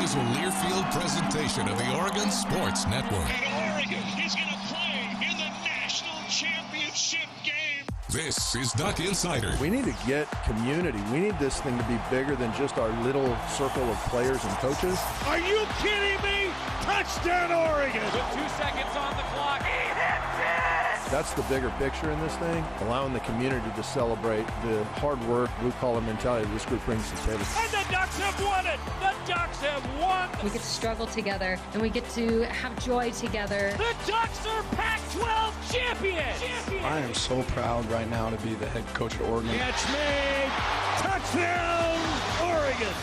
is a Learfield presentation of the Oregon Sports Network. And Oregon is going to play in the national championship game. This is Duck Insider. We need to get community. We need this thing to be bigger than just our little circle of players and coaches. Are you kidding me? Touchdown, Oregon! With 2 seconds on the clock. He hits it! That's the bigger picture in this thing, allowing the community to celebrate the hard work, blue-collar mentality this group brings to the table. And the Ducks have won it! The Ducks have won! We get to struggle together, and we get to have joy together. The Ducks are Pac-12 champions! I am so proud right now to be the head coach at Oregon. Catch made! Touchdown, Oregon!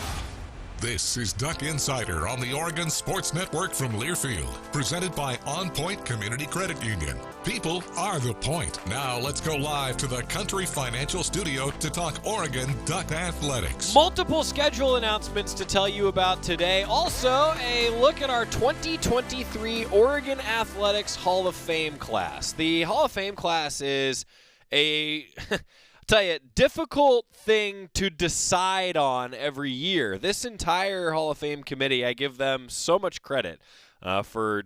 This is Duck Insider on the Oregon Sports Network from Learfield, presented by OnPoint Community Credit Union. People are the point. Now let's go live to the Country Financial Studio to talk Oregon Duck Athletics. Multiple schedule announcements to tell you about today. Also, a look at our 2023 Oregon Athletics Hall of Fame class. The Hall of Fame class is a... tell you, difficult thing to decide on every year. This entire Hall of Fame committee, I give them so much credit for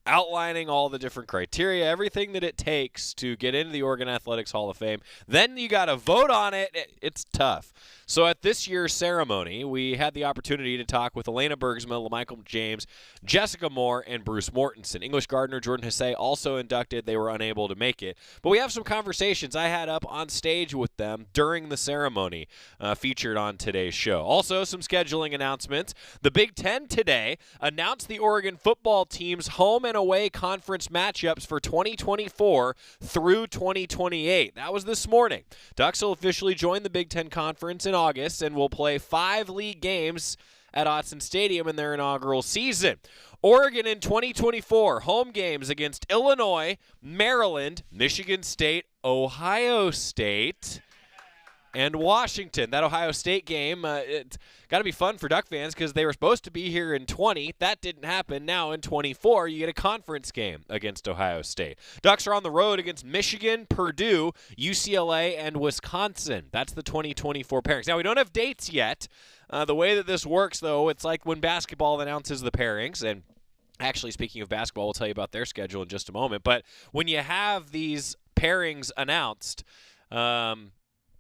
outlining all the different criteria, everything that it takes to get into the Oregon Athletics Hall of Fame. Then you got to vote on it. It's tough. So at this year's ceremony, we had the opportunity to talk with Alaina Bergsma, LaMichael James, Jessica Moore, and Bruce Mortenson. English Gardner, Jordan Hesse also inducted. They were unable to make it. But we have some conversations I had up on stage with them during the ceremony featured on today's show. Also, some scheduling announcements. The Big Ten today announced the Oregon football team's home and away conference matchups for 2024 through 2028. That was this morning. Ducks will officially join the Big Ten Conference in August and will play 5 league games at Autzen Stadium in their inaugural season. Oregon in 2024, home games against Illinois, Maryland, Michigan State, Ohio State, and Washington. That Ohio State game, it's got to be fun for Duck fans because they were supposed to be here in 20. That didn't happen. Now in 24, you get a conference game against Ohio State. Ducks are on the road against Michigan, Purdue, UCLA, and Wisconsin. That's the 2024 pairings. Now, we don't have dates yet. The way that this works, though, it's like when basketball announces the pairings, and actually, speaking of basketball, we'll tell you about their schedule in just a moment. But when you have these pairings announced,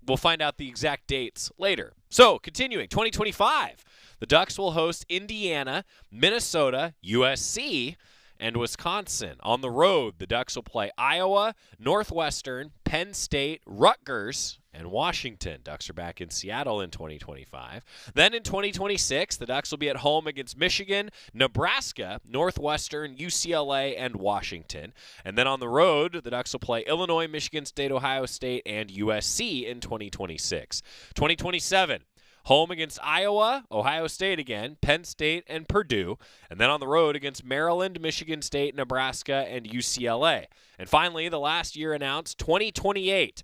we'll find out the exact dates later. So, continuing, 2025, the Ducks will host Indiana, Minnesota, USC, and Wisconsin. On the road, the Ducks will play Iowa, Northwestern, Penn State, Rutgers, and Washington. Ducks are back in Seattle in 2025. Then in 2026, the Ducks will be at home against Michigan, Nebraska, Northwestern, UCLA, and Washington. And then on the road, the Ducks will play Illinois, Michigan State, Ohio State, and USC in 2026. 2027. Home against Iowa, Ohio State again, Penn State, and Purdue. And then on the road against Maryland, Michigan State, Nebraska, and UCLA. And finally, the last year announced, 2028.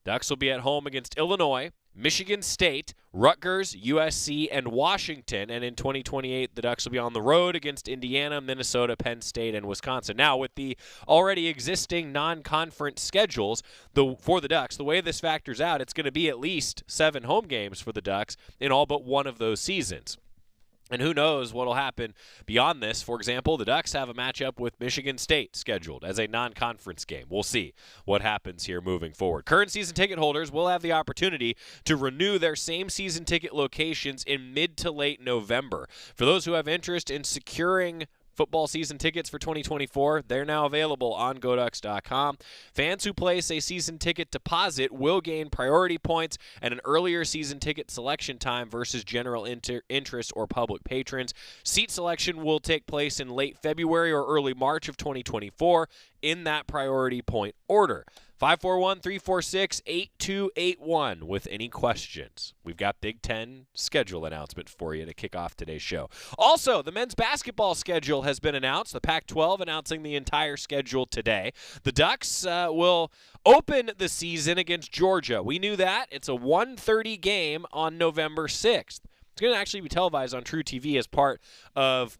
Ducks will be at home against Illinois, Michigan State, Rutgers, USC, and Washington. And in 2028, the Ducks will be on the road against Indiana, Minnesota, Penn State, and Wisconsin. Now, with the already existing non-conference schedules for the Ducks, the way this factors out, it's going to be at least 7 home games for the Ducks in all but one of those seasons. And who knows what will happen beyond this. For example, the Ducks have a matchup with Michigan State scheduled as a non-conference game. We'll see what happens here moving forward. Current season ticket holders will have the opportunity to renew their same season ticket locations in mid to late November. For those who have interest in securing football season tickets for 2024, they're now available on GoDucks.com. Fans who place a season ticket deposit will gain priority points and an earlier season ticket selection time versus general interest or public patrons. Seat selection will take place in late February or early March of 2024 in that priority point order. 541-346-8281 with any questions. We've got Big Ten schedule announcement for you to kick off today's show. Also, the men's basketball schedule has been announced. The Pac-12 announcing the entire schedule today. The Ducks will open the season against Georgia. We knew that. It's a 1:30 game on November 6th. It's going to actually be televised on True TV as part of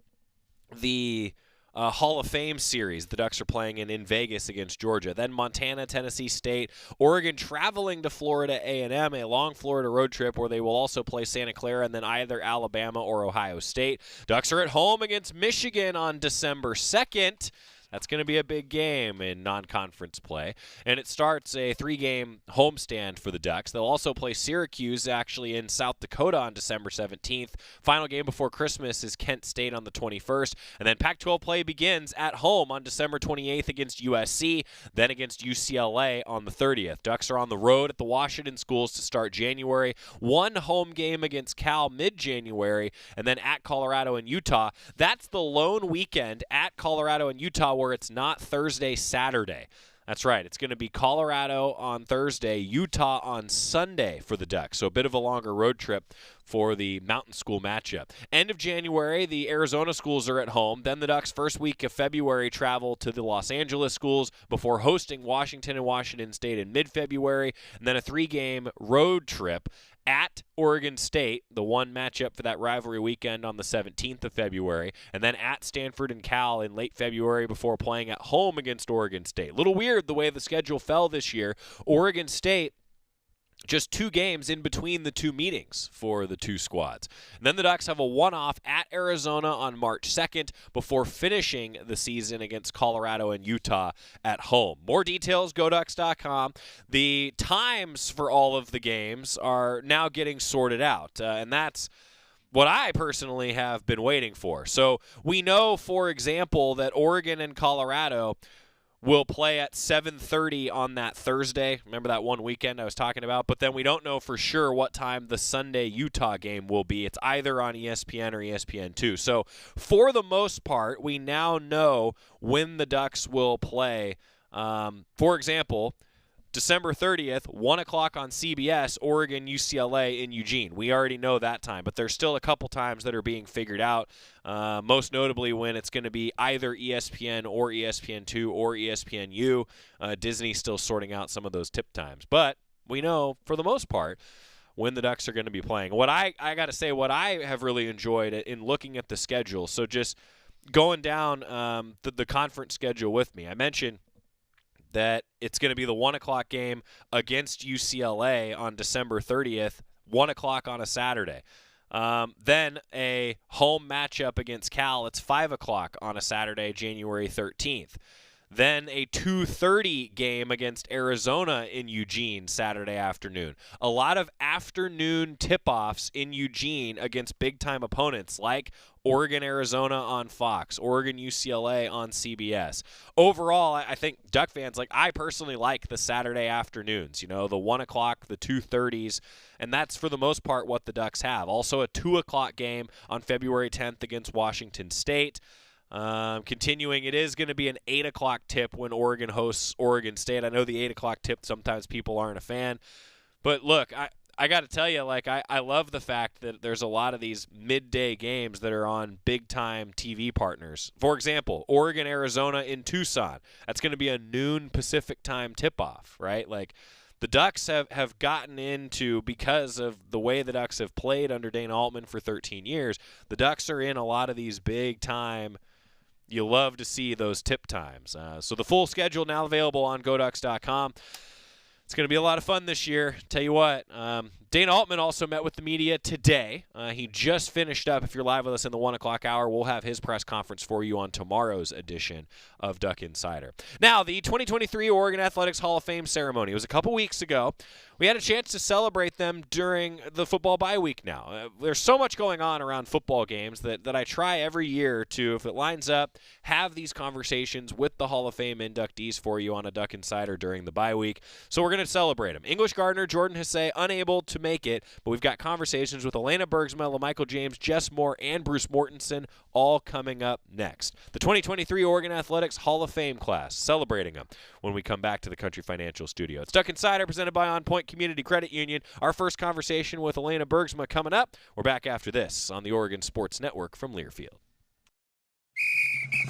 the Hall of Fame series the Ducks are playing in Vegas against Georgia. Then Montana, Tennessee State, Oregon traveling to Florida A&M, a long Florida road trip where they will also play Santa Clara and then either Alabama or Ohio State. Ducks are at home against Michigan on December 2nd. That's going to be a big game in non-conference play. And it starts a 3-game homestand for the Ducks. They'll also play Syracuse actually in South Dakota on December 17th. Final game before Christmas is Kent State on the 21st. And then Pac-12 play begins at home on December 28th against USC, then against UCLA on the 30th. Ducks are on the road at the Washington schools to start January. One home game against Cal mid-January, and then at Colorado and Utah. That's the lone weekend at Colorado and Utah where it's not Thursday, Saturday. That's right. It's going to be Colorado on Thursday, Utah on Sunday for the Ducks. So a bit of a longer road trip for the Mountain School matchup. End of January, the Arizona schools are at home. Then the Ducks' first week of February travel to the Los Angeles schools before hosting Washington and Washington State in mid-February. And then a 3-game road trip at Oregon State, the one matchup for that rivalry weekend on the 17th of February, and then at Stanford and Cal in late February before playing at home against Oregon State. Little weird the way the schedule fell this year. Oregon State, just 2 games in between the 2 meetings for the 2 squads. And then the Ducks have a one-off at Arizona on March 2nd before finishing the season against Colorado and Utah at home. More details, GoDucks.com. The times for all of the games are now getting sorted out, and that's what I personally have been waiting for. So we know, for example, that Oregon and Colorado will play at 7:30 on that Thursday. Remember that one weekend I was talking about? But then we don't know for sure what time the Sunday-Utah game will be. It's either on ESPN or ESPN2. So for the most part, we now know when the Ducks will play. For example, December 30th, 1 o'clock on CBS, Oregon, UCLA in Eugene. We already know that time, but there's still a couple times that are being figured out, most notably when it's going to be either ESPN or ESPN2 or ESPNU. Disney's still sorting out some of those tip times. But we know, for the most part, when the Ducks are going to be playing. What I got to say, what I have really enjoyed in looking at the schedule, so just going down the conference schedule with me, I mentioned that it's going to be the 1 o'clock game against UCLA on December 30th, 1 o'clock on a Saturday. Then a home matchup against Cal, it's 5 o'clock on a Saturday, January 13th. Then a 2:30 game against Arizona in Eugene Saturday afternoon. A lot of afternoon tip-offs in Eugene against big-time opponents like Oregon, Arizona on Fox, Oregon, UCLA on CBS. Overall, I think Duck fans, I personally like the Saturday afternoons, the 1 o'clock, the 2:30s, and that's for the most part what the Ducks have. Also a 2 o'clock game on February 10th against Washington State. Continuing, it is going to be an 8 o'clock tip when Oregon hosts Oregon State. I know the 8 o'clock tip, sometimes people aren't a fan. But look, I got to tell you, I love the fact that there's a lot of these midday games that are on big-time TV partners. For example, Oregon, Arizona in Tucson. That's going to be a noon Pacific time tip-off, right? The Ducks have gotten into, because of the way the Ducks have played under Dana Altman for 13 years, the Ducks are in a lot of these big-time. You love to see those tip times. So the full schedule now available on GoDucks.com. It's going to be a lot of fun this year. Tell you what, Dana Altman also met with the media today. He just finished up. If you're live with us in the 1 o'clock hour, we'll have his press conference for you on tomorrow's edition of Duck Insider. Now, the 2023 Oregon Athletics Hall of Fame ceremony was a couple weeks ago. We had a chance to celebrate them during the football bye week now. There's so much going on around football games that I try every year to, if it lines up, have these conversations with the Hall of Fame inductees for you on a Duck Insider during the bye week. So we're going to celebrate them. English Gardner, Jordan Hesse, unable to make it, but we've got conversations with Alaina Bergsma, LaMichael James, Moore, and Bruce Mortenson all coming up next. The 2023 Oregon Athletics Hall of Fame class, celebrating them when we come back to the Country Financial Studio. It's Duck Insider presented by OnPoint Community Credit Union. Our first conversation with Alaina Bergsma coming up. We're back after this on the Oregon Sports Network from Learfield.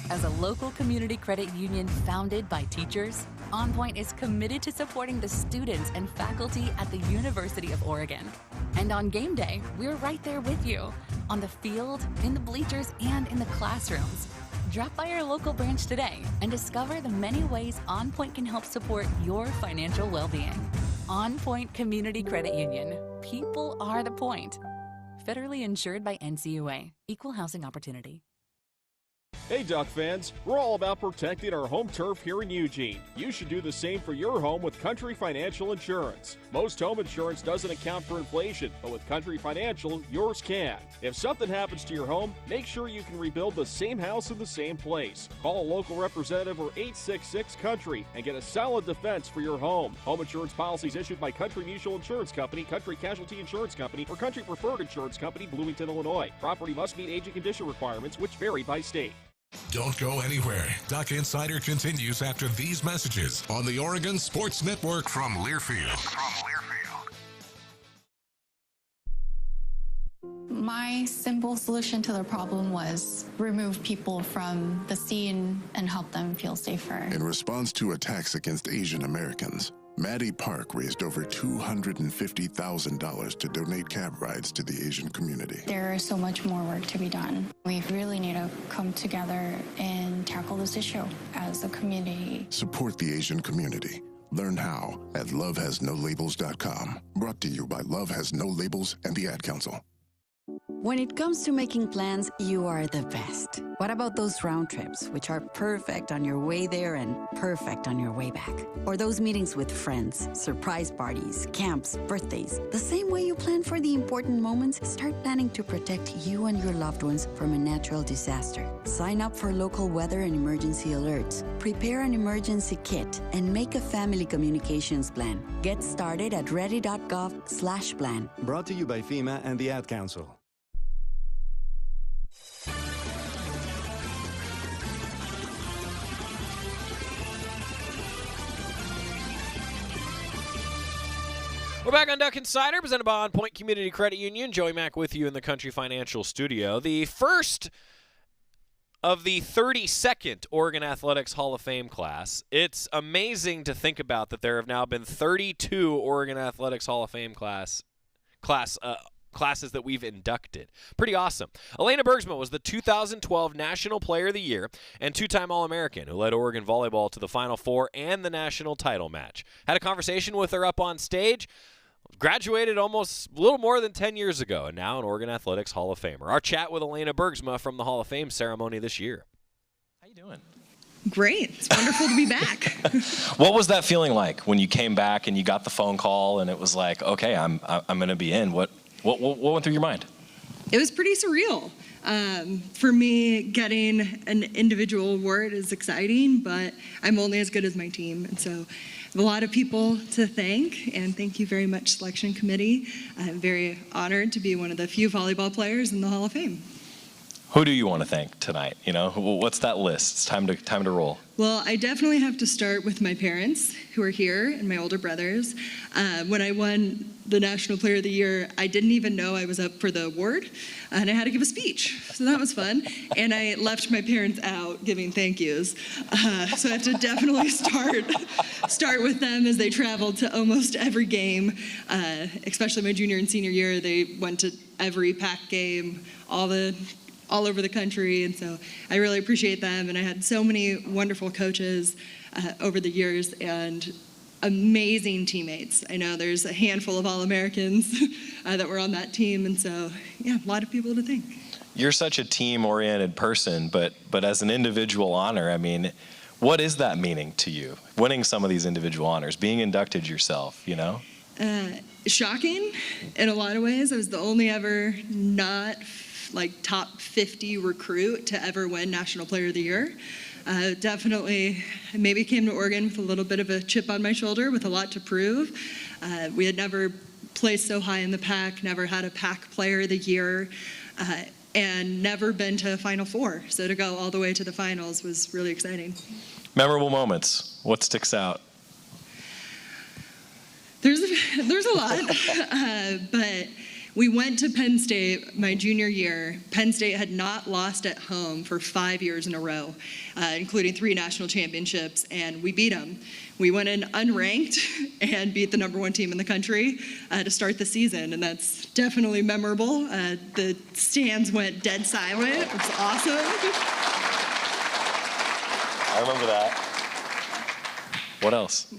As a local community credit union founded by teachers, OnPoint is committed to supporting the students and faculty at the University of Oregon. And on game day, we're right there with you, on the field, in the bleachers, and in the classrooms. Drop by our local branch today and discover the many ways OnPoint can help support your financial well-being. OnPoint Community Credit Union. People are the point. Federally insured by NCUA. Equal housing opportunity. Hey Duck fans, we're all about protecting our home turf here in Eugene. You should do the same for your home with Country Financial Insurance. Most home insurance doesn't account for inflation, but with Country Financial, yours can. If something happens to your home, make sure you can rebuild the same house in the same place. Call a local representative or 866-COUNTRY and get a solid defense for your home. Home insurance policies issued by Country Mutual Insurance Company, Country Casualty Insurance Company, or Country Preferred Insurance Company, Bloomington, Illinois. Property must meet age and condition requirements, which vary by state. Don't go anywhere. Duck Insider continues after these messages on the Oregon Sports Network from Learfield. My simple solution to the problem was remove people from the scene and help them feel safer. In response to attacks against Asian Americans, Maddie Park raised over $250,000 to donate cab rides to the Asian community. There is so much more work to be done. We really need to come together and tackle this issue as a community. Support the Asian community. Learn how at lovehasnolabels.com. Brought to you by Love Has No Labels and the Ad Council. When it comes to making plans, you are the best. What about those round trips, which are perfect on your way there and perfect on your way back? Or those meetings with friends, surprise parties, camps, birthdays? The same way you plan for the important moments, start planning to protect you and your loved ones from a natural disaster. Sign up for local weather and emergency alerts. Prepare an emergency kit and make a family communications plan. Get started at ready.gov/plan. Brought to you by FEMA and the Ad Council. We're back on Duck Insider, presented by OnPoint Community Credit Union. Joey Mack with you in the Country Financial Studio. The first of the 32nd Oregon Athletics Hall of Fame class. It's amazing to think about that there have now been 32 Oregon Athletics Hall of Fame classes that we've inducted. Pretty awesome. Alaina Bergsma was the 2012 National Player of the Year and two-time All-American who led Oregon volleyball to the Final Four and the national title match. Had a conversation with her up on stage. Graduated almost a little more than 10 years ago, and now an Oregon Athletics Hall of Famer. Our chat with Alaina Bergsma from the Hall of Fame ceremony this year. How you doing? Great. It's wonderful to be back. What was that feeling like when you came back and you got the phone call and it was like, okay, I'm going to be in? What went through your mind? It was pretty surreal. For me, getting an individual award is exciting, but I'm only as good as my team. And so I have a lot of people to thank, and thank you very much, Selection Committee. I'm very honored to be one of the few volleyball players in the Hall of Fame. Who do you want to thank tonight? You know, what's that list? It's time to roll. Well, I definitely have to start with my parents who are here and my older brothers. When I won the National Player of the Year, I didn't even know I was up for the award, and I had to give a speech. So that was fun. And I left my parents out giving thank yous. So I have to definitely start with them as they traveled to almost every game, especially my junior and senior year. They went to every PAC game, all over the country, and so I really appreciate them. And I had so many wonderful coaches over the years and amazing teammates. I know there's a handful of All-Americans that were on that team, and so yeah, a lot of people to thank. You're such a team-oriented person, but as an individual honor, I mean, what is that meaning to you? Winning some of these individual honors, being inducted yourself, you know? Shocking in a lot of ways. I was the only ever not top 50 recruit to ever win National Player of the Year. Definitely, I maybe came to Oregon with a little bit of a chip on my shoulder with a lot to prove. We had never placed so high in the PAC, never had a PAC Player of the Year, and never been to Final Four. So to go all the way to the finals was really exciting. Memorable moments. What sticks out? There's a lot, but we went to Penn State my junior year. Penn State had not lost at home for 5 years in a row, including 3 national championships, and we beat them. We went in unranked and beat the #1 team in the country to start the season, and that's definitely memorable. The stands went dead silent. It was awesome. I remember that. What else?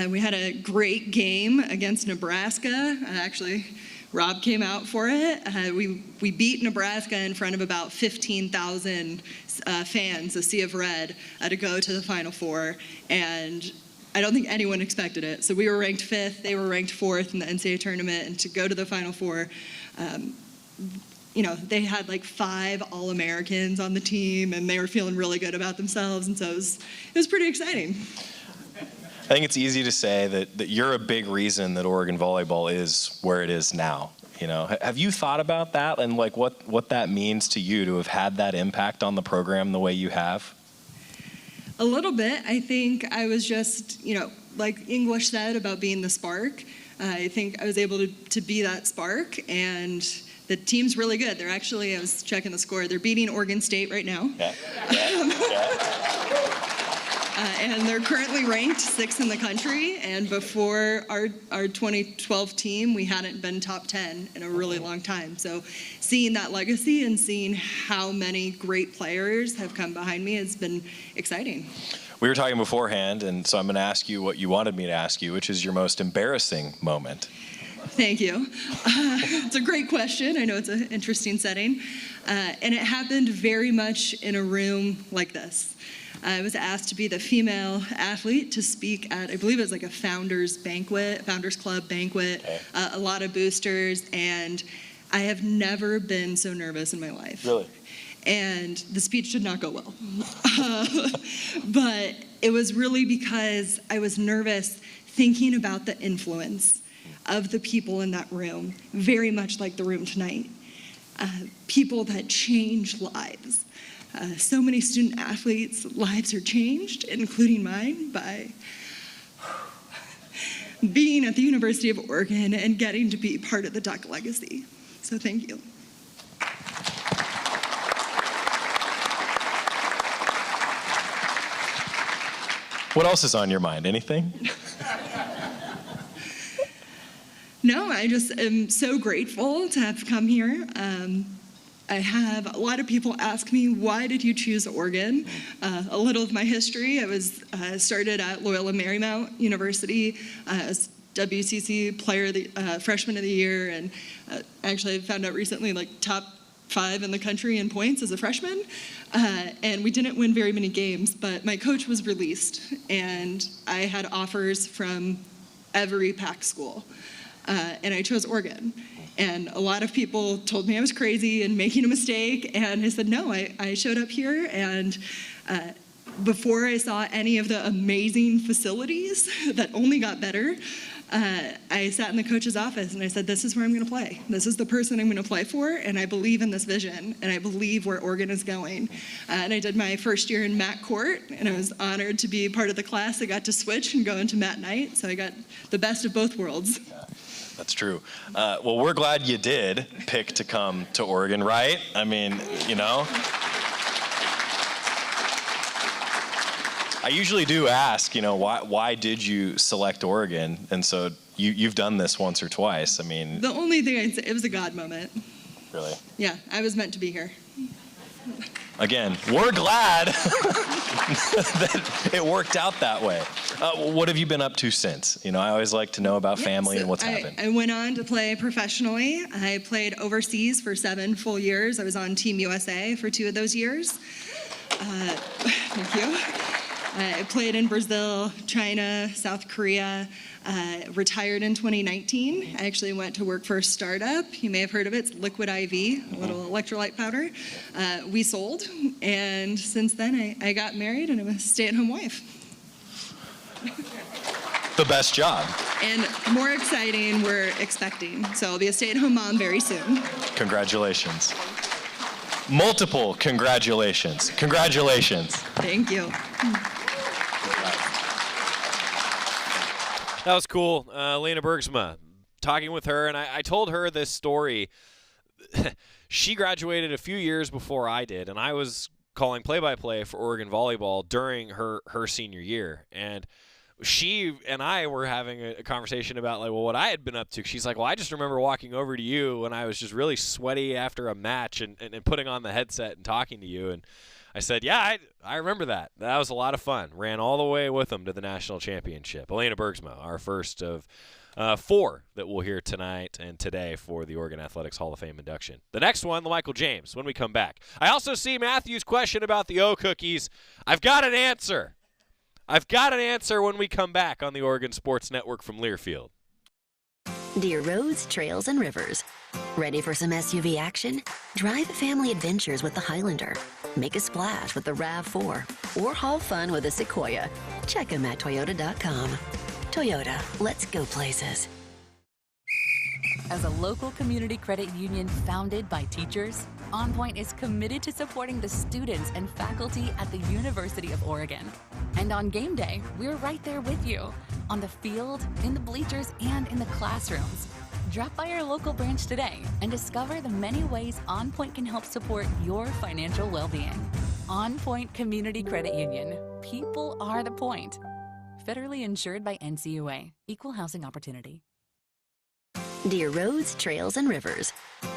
We had a great game against Nebraska. Actually, Rob came out for it. We beat Nebraska in front of about 15,000 fans, a sea of red, to go to the Final Four. And I don't think anyone expected it. So we were ranked 5th, they were ranked 4th in the NCAA tournament, and to go to the Final Four, they had like 5 All-Americans on the team, and they were feeling really good about themselves, and so it was pretty exciting. I think it's easy to say that you're a big reason that Oregon volleyball is where it is now. Have you thought about that and like what that means to you to have had that impact on the program the way you have? A little bit. I think I was just, like English said about being the spark. I think I was able to be that spark, and the team's really good. They're actually, I was checking the score, they're beating Oregon State right now. Yeah. And they're currently ranked 6th in the country, and before our 2012 team, we hadn't been top 10 in a really long time. So seeing that legacy and seeing how many great players have come behind me has been exciting. We were talking beforehand, and so I'm going to ask you what you wanted me to ask you, which is your most embarrassing moment. Thank you. It's a great question. I know it's an interesting setting. And it happened very much in a room like this. I was asked to be the female athlete to speak at, I believe it was like a Founders Club banquet, a lot of boosters, and I have never been so nervous in my life. Really? And the speech did not go well. But it was really because I was nervous thinking about the influence of the people in that room, very much like the room tonight. People that change lives. So many student athletes' lives are changed, including mine, by being at the University of Oregon and getting to be part of the Duck legacy. So thank you. What else is on your mind? Anything? No, I just am so grateful to have come here. I have a lot of people ask me, why did you choose Oregon? A little of my history, I was started at Loyola Marymount University as WCC Freshman of the Year, and actually I found out recently, like top 5 in the country in points as a freshman. And we didn't win very many games, but my coach was released, and I had offers from every Pac school. And I chose Oregon. And a lot of people told me I was crazy and making a mistake, and I said, no, I showed up here, and before I saw any of the amazing facilities that only got better, I sat in the coach's office and I said, this is where I'm going to play. This is the person I'm going to play for, and I believe in this vision, and I believe where Oregon is going. And I did my first year in Mat Court, and I was honored to be part of the class. I got to switch and go into Mat Night, so I got the best of both worlds. That's true. Well, we're glad you did pick to come to Oregon, right? I mean, I usually do ask, why did you select Oregon? And so you've done this once or twice. I mean, the only thing I'd say, it was a God moment. Really? Yeah, I was meant to be here. Again, we're glad that it worked out that way. What have you been up to since? I always like to know about family and what's happened. I went on to play professionally. I played overseas for 7 full years. I was on Team USA for 2 of those years. Thank you. I played in Brazil, China, South Korea, retired in 2019. I actually went to work for a startup. You may have heard of it. It's Liquid IV, a little electrolyte powder. We sold, and since then I got married, and I'm a stay-at-home wife. The best job. And more exciting, we're expecting. So I'll be a stay-at-home mom very soon. Congratulations. Multiple congratulations. Congratulations. Thank you. That was cool. Alaina Bergsma, talking with her, and I told her this story. She graduated a few years before I did, and I was calling play-by-play for Oregon volleyball during her senior year. And she and I were having a conversation about, what I had been up to. She's like, well, I just remember walking over to you when I was just really sweaty after a match and putting on the headset and talking to you. And I said, yeah, I remember that. That was a lot of fun. Ran all the way with them to the national championship. Alaina Bergsma, our first of 4 that we'll hear tonight and today for the Oregon Athletics Hall of Fame induction. The next one, LaMichael James, when we come back. I also see Matthew's question about the O cookies. I've got an answer. When we come back on the Oregon Sports Network from Learfield. Dear roads, trails, and rivers. Ready for some SUV action? Drive family adventures with the Highlander. Make a splash with the RAV4. Or haul fun with a Sequoia. Check them at Toyota.com. Toyota, let's go places. As a local community credit union founded by teachers, OnPoint is committed to supporting the students and faculty at the University of Oregon. And on game day, we're right there with you, on the field, in the bleachers, and in the classrooms. Drop by our local branch today and discover the many ways OnPoint can help support your financial well-being. OnPoint Community Credit Union. People are the point. Federally insured by NCUA. Equal housing opportunity. Dear roads, trails, and rivers.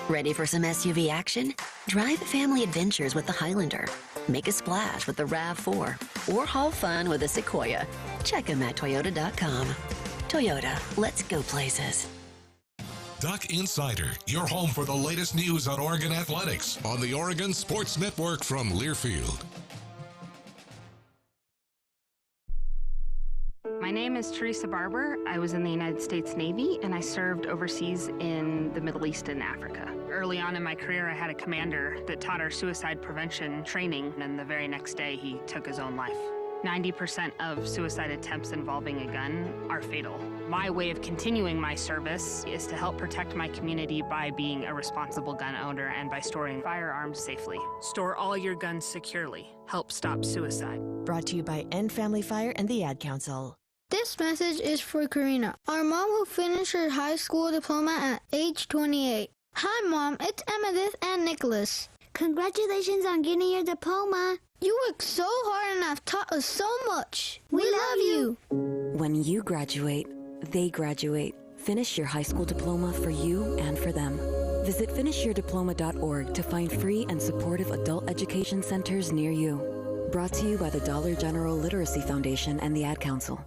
Ready for some SUV action? Drive family adventures with the Highlander. Make a splash with the RAV4. Or haul fun with a Sequoia. Check them at Toyota.com. Toyota, let's go places. Duck Insider, your home for the latest news on Oregon athletics on the Oregon Sports Network from Learfield. My name is Teresa Barber. I was in the United States Navy, and I served overseas in the Middle East and Africa. Early on in my career, I had a commander that taught our suicide prevention training, and the very next day, he took his own life. 90% of suicide attempts involving a gun are fatal. My way of continuing my service is to help protect my community by being a responsible gun owner and by storing firearms safely. Store all your guns securely. Help stop suicide. Brought to you by End Family Fire and the Ad Council. This message is for Karina, our mom who finished her high school diploma at age 28. Hi, Mom. It's Amethyst and Nicholas. Congratulations on getting your diploma. You worked so hard and have taught us so much. We love you. When you graduate, they graduate. Finish your high school diploma for you and for them. Visit finishyourdiploma.org to find free and supportive adult education centers near you. Brought to you by the Dollar General Literacy Foundation and the Ad Council.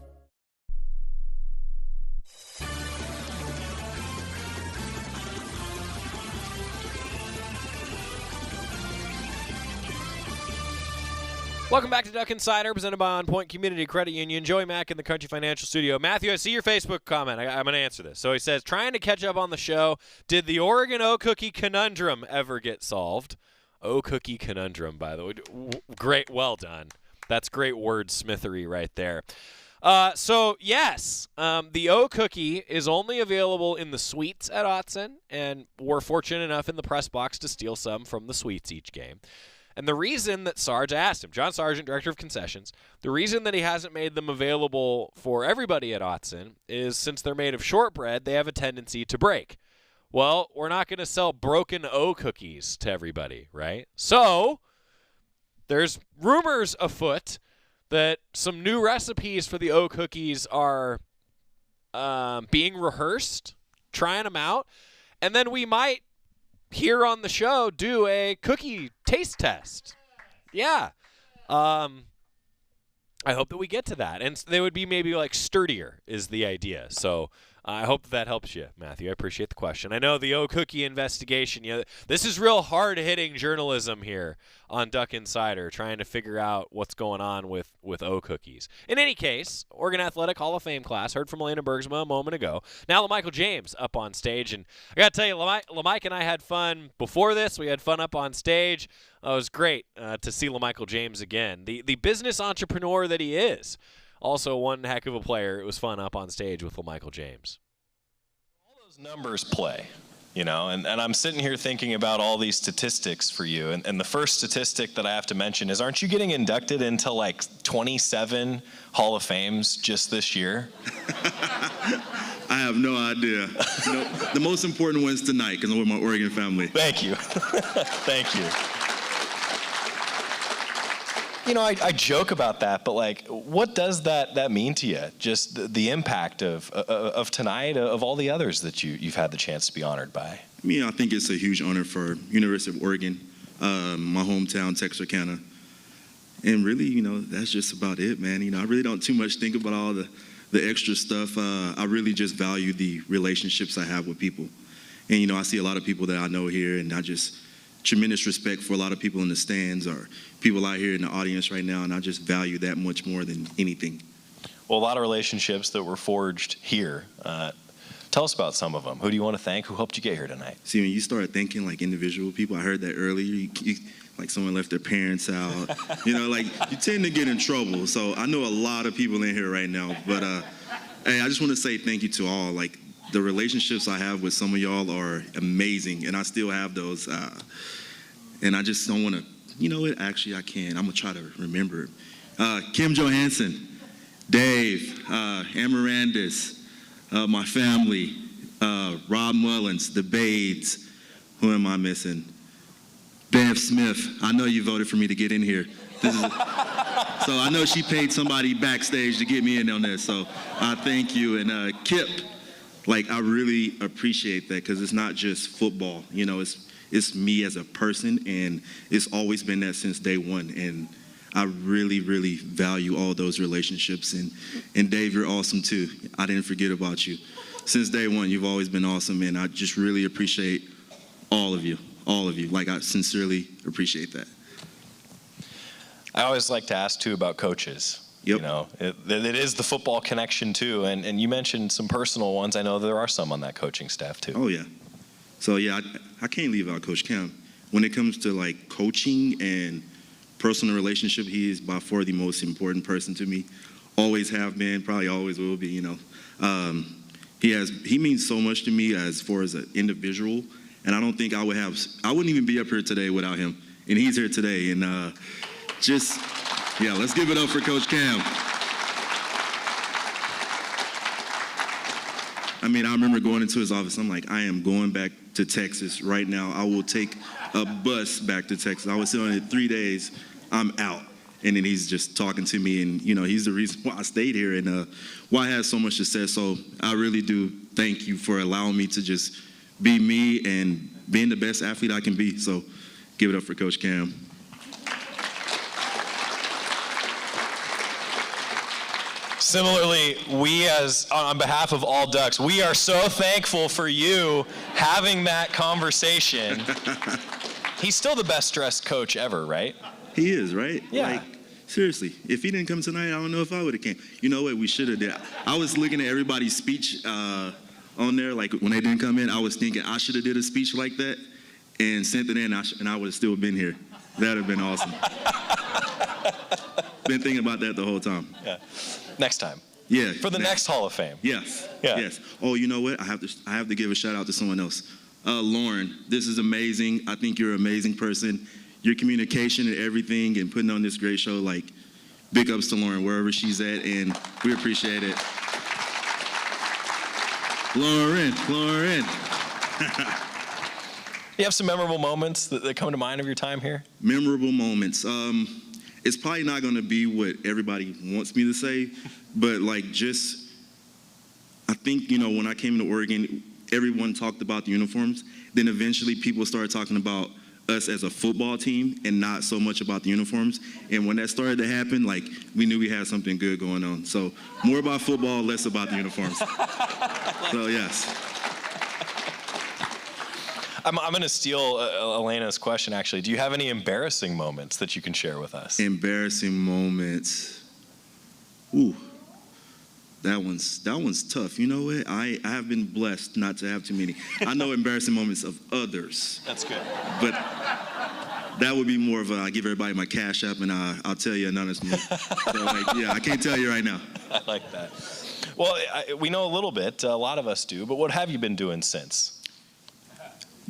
Welcome back to Duck Insider, presented by OnPoint Community Credit Union. Joey Mack in the Country Financial Studio. Matthew, I see your Facebook comment. I'm going to answer this. So he says, trying to catch up on the show, did the Oregon O-Cookie conundrum ever get solved? O-Cookie conundrum, by the way. Great, well done. That's great wordsmithery right there. So, yes, the O-Cookie is only available in the suites at Autzen, and we're fortunate enough in the press box to steal some from the suites each game. And the reason that Sarge, I asked him, John Sargent, Director of Concessions, the reason that he hasn't made them available for everybody at Autzen is since they're made of shortbread, they have a tendency to break. Well, we're not going to sell broken O-cookies to everybody, right? So there's rumors afoot that some new recipes for the O-cookies are being rehearsed, trying them out, and then we might here on the show do a cookie taste test. Yeah. I hope that we get to that. And they would be maybe like sturdier is the idea. So I hope that helps you, Matthew. I appreciate the question. I know the O-Cookie investigation, this is real hard-hitting journalism here on Duck Insider, trying to figure out what's going on with O-Cookies. In any case, Oregon Athletic Hall of Fame class, heard from Alaina Bergsma a moment ago. Now LaMichael James up on stage. And I got to tell you, LaMike and I had fun before this. We had fun up on stage. It was great to see LaMichael James again. The business entrepreneur that he is. Also one heck of a player. It was fun up on stage with LaMichael James. All those numbers play, and I'm sitting here thinking about all these statistics for you. And the first statistic that I have to mention is, aren't you getting inducted into like 27 Hall of Fames just this year? I have no idea. The most important one is tonight because I'm with my Oregon family. Thank you. Thank you. I joke about that, but what does that mean to you? Just the impact of tonight, of all the others that you've had the chance to be honored by. I think it's a huge honor for University of Oregon, my hometown, Texarkana. And really, you know, that's just about it, man. You know, I really don't too much think about all the extra stuff. I really just value the relationships I have with people. And, you know, I see a lot of people that I know here, and I just tremendous respect for a lot of people in the stands or people out here in the audience right now, and I just value that much more than anything. Well, a lot of relationships that were forged here. Tell us about some of them. Who do you want to thank? Who helped you get here tonight? See, when you start thinking like individual people, I heard that earlier, like someone left their parents out. You know, like you tend to get in trouble. So I know a lot of people in here right now, but hey, I just want to say thank you to all. Like the relationships I have with some of y'all are amazing, and I still have those. And I just don't want to, you know what, actually I can. I'm going to try to remember. Kim Johansson, Dave, Amarandis, my family, Rob Mullins, the Bades. Who am I missing? Bev Smith. I know you voted for me to get in here. So I know she paid somebody backstage to get me in on this. So I thank you. And Kip, like I really appreciate that because it's not just football. You know, it's me as a person, and it's always been that since day one. And I really, really value all those relationships. And Dave, you're awesome too. I didn't forget about you. Since day one, you've always been awesome, and I just really appreciate all of you. Like I sincerely appreciate that. I always like to ask too about coaches. Yep. You know, it is the football connection too, and you mentioned some personal ones. I know there are some on that coaching staff too. Oh yeah. So yeah, I can't leave out Coach Cam. When it comes to like coaching and personal relationship, he is by far the most important person to me. Always have been, probably always will be. You know, he means so much to me as far as an individual, and I don't think I wouldn't even be up here today without him. And he's here today, and let's give it up for Coach Cam. I mean, I remember going into his office. I'm like, I am going back to Texas right now. I will take a bus back to Texas. I was still in it 3 days. I'm out. And then he's just talking to me, and, you know, he's the reason why I stayed here and why I had so much success. So I really do thank you for allowing me to just be me and being the best athlete I can be. So give it up for Coach Cam. Similarly, on behalf of all Ducks, we are so thankful for you having that conversation. He's still the best dressed coach ever, right? He is, right? Yeah. Like, seriously, if he didn't come tonight, I don't know if I would have came. You know what? We should have did. I was looking at everybody's speech on there, like when they didn't come in. I was thinking I should have did a speech like that and sent it in, and I would have still been here. That would have been awesome. Been thinking about that the whole time. Yeah. Next time. Yeah. For the next Hall of Fame. Yes. Yeah. Yes. Oh, you know what? I have to give a shout out to someone else. Lauren, this is amazing. I think you're an amazing person. Your communication and everything and putting on this great show, like, big ups to Lauren wherever she's at, and we appreciate it. Lauren. You have some memorable moments that come to mind of your time here? Memorable moments. It's probably not going to be what everybody wants me to say, but like I think, you know, when I came to Oregon, everyone talked about the uniforms. Then eventually people started talking about us as a football team and not so much about the uniforms. And when that started to happen, like, we knew we had something good going on. So more about football, less about the uniforms. So yes. I'm going to steal Alaina's question, actually. Do you have any embarrassing moments that you can share with us? Embarrassing moments. Ooh, that one's tough. You know what? I have been blessed not to have too many. I know embarrassing moments of others. That's good. But that would be more of I give everybody my cash app and I'll tell you anonymously. So I can't tell you right now. I like that. Well, we know a little bit. A lot of us do. But what have you been doing since?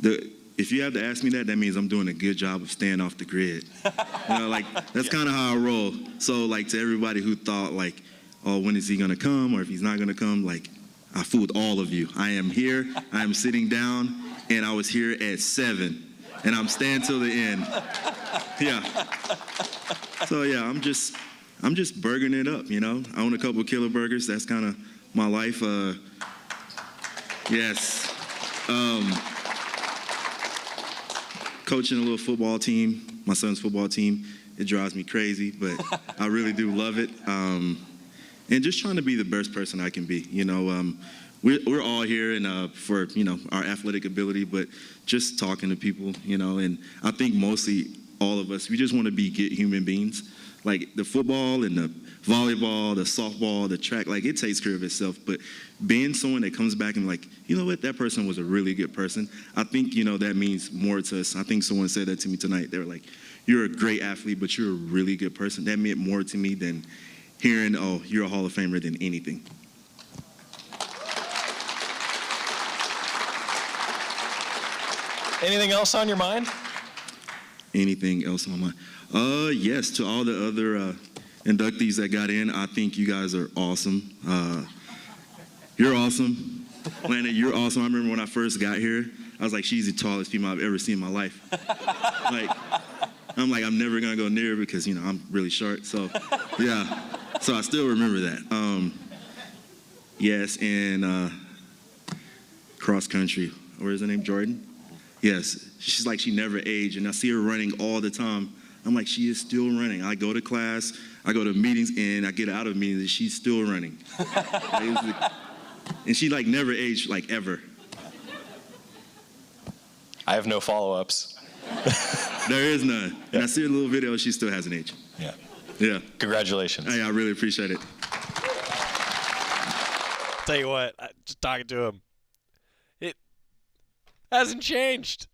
If you have to ask me that means I'm doing a good job of staying off the grid. You know, like, that's kind of how I roll. So, like, to everybody who thought, like, oh, when is he going to come, or if he's not going to come, like, I fooled all of you. I am here, I am sitting down, and I was here at 7, and I'm staying till the end. Yeah. So, yeah, I'm just burgering it up, you know. I own a couple of Killer Burgers. That's kind of my life. Yes. Coaching a little football team, my son's football team, It drives me crazy, but I really do love it. And just trying to be the best person I can be. We're all here and for our athletic ability, but just talking to people, and I think mostly all of us, we just want to be good human beings. Like the football and the volleyball, the softball, the track, like it takes care of itself. But being someone that comes back and like, you know what, that person was a really good person. I think, that means more to us. I think someone said that to me tonight. They were like, you're a great athlete, but you're a really good person. That meant more to me than hearing, oh, you're a Hall of Famer than anything. Anything else on your mind? Anything else on my mind? Yes, to all the other inductees that got in, I think you guys are awesome. You're awesome. Alaina, you're awesome. I remember when I first got here, I was like, she's the tallest female I've ever seen in my life. I'm never going to go near her because, I'm really short. So, yeah. So I still remember that. Yes, and cross country. What is her name? Jordan? Yes. She's like she never aged, and I see her running all the time. I'm like, she is still running. I go to class, I go to meetings, and I get out of meetings, and she's still running. And she never aged, ever. I have no follow-ups. There is none. Yeah. And I see a little video, she still hasn't aged. Yeah. Yeah. Congratulations. Hey, I really appreciate it. Tell you what, just talking to him, it hasn't changed.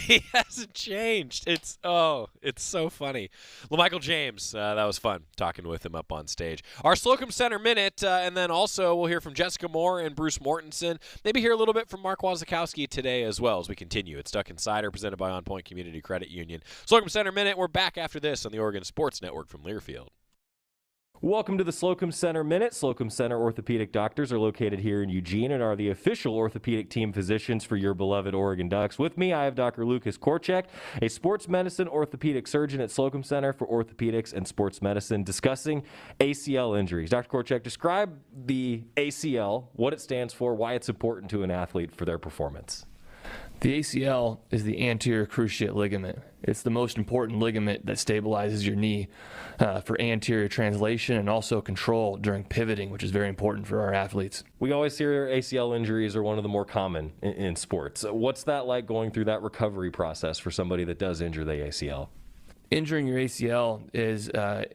He hasn't changed. It's so funny. LaMichael James, that was fun talking with him up on stage. Our Slocum Center Minute, and then also we'll hear from Jessica Moore and Bruce Mortenson. Maybe hear a little bit from Mark Wazakowski today as well as we continue. It's Duck Insider presented by OnPoint Community Credit Union. Slocum Center Minute, we're back after this on the Oregon Sports Network from Learfield. Welcome to the Slocum Center Minute. Slocum Center orthopedic doctors are located here in Eugene and are the official orthopedic team physicians for your beloved Oregon Ducks. With me, I have Dr. Lucas Korchek, a sports medicine orthopedic surgeon at Slocum Center for Orthopedics and Sports Medicine, discussing ACL injuries. Dr. Korchek, describe the ACL, what it stands for, why it's important to an athlete for their performance. The ACL is the anterior cruciate ligament. It's the most important ligament that stabilizes your knee for anterior translation and also control during pivoting, which is very important for our athletes. We always hear ACL injuries are one of the more common in sports. What's that like going through that recovery process for somebody that does injure the ACL? Injuring your ACL is,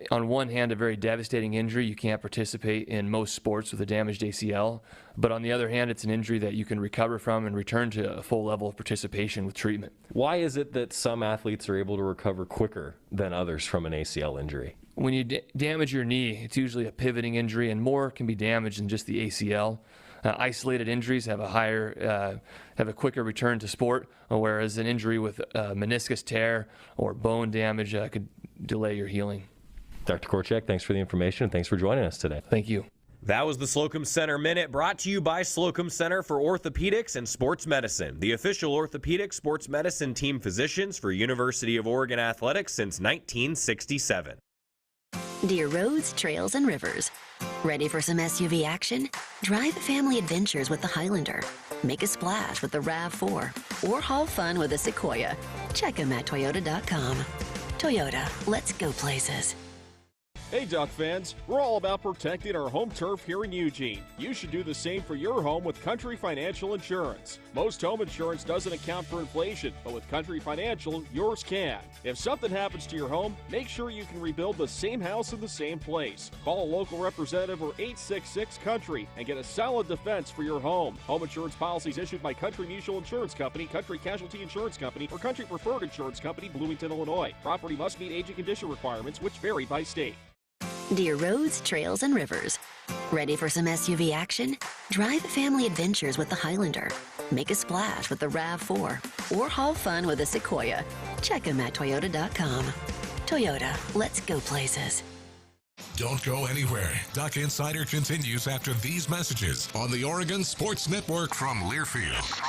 on one hand, a very devastating injury. You can't participate in most sports with a damaged ACL. But on the other hand, it's an injury that you can recover from and return to a full level of participation with treatment. Why is it that some athletes are able to recover quicker than others from an ACL injury? When you damage your knee, it's usually a pivoting injury, and more can be damaged than just the ACL. Isolated injuries have a quicker return to sport, whereas an injury with meniscus tear or bone damage could delay your healing. Dr. Korchek, thanks for the information and thanks for joining us today. Thank you. That was the Slocum Center Minute, brought to you by Slocum Center for Orthopedics and Sports Medicine, the official orthopedic sports medicine team physicians for University of Oregon Athletics since 1967. Dear roads, trails, and rivers. Ready for some SUV action? Drive family adventures with the Highlander. Make a splash with the RAV4. Or haul fun with a Sequoia. Check them at Toyota.com. Toyota, let's go places. Hey Duck fans, we're all about protecting our home turf here in Eugene. You should do the same for your home with Country Financial Insurance. Most home insurance doesn't account for inflation, but with Country Financial, yours can. If something happens to your home, make sure you can rebuild the same house in the same place. Call a local representative or 866-COUNTRY and get a solid defense for your home. Home insurance policies issued by Country Mutual Insurance Company, Country Casualty Insurance Company, or Country Preferred Insurance Company, Bloomington, Illinois. Property must meet age and condition requirements, which vary by state. Dear roads, trails, and rivers. Ready for some SUV action? Drive family adventures with the Highlander. Make a splash with the RAV4. Or haul fun with a Sequoia. Check them at Toyota.com. Toyota, let's go places. Don't go anywhere. Duck Insider continues after these messages on the Oregon Sports Network from Learfield.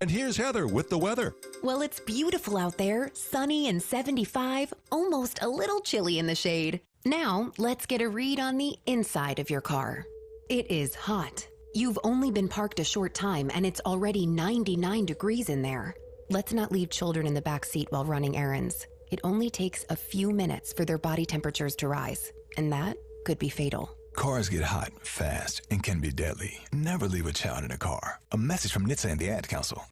And here's Heather with the weather. Well, it's beautiful out there, sunny and 75, almost a little chilly in the shade. Now, let's get a read on the inside of your car. It is hot. You've only been parked a short time and it's already 99 degrees in there. Let's not leave children in the back seat while running errands. It only takes a few minutes for their body temperatures to rise, and that could be fatal. Cars get hot fast and can be deadly. Never leave a child in a car. A message from NHTSA and the Ad Council.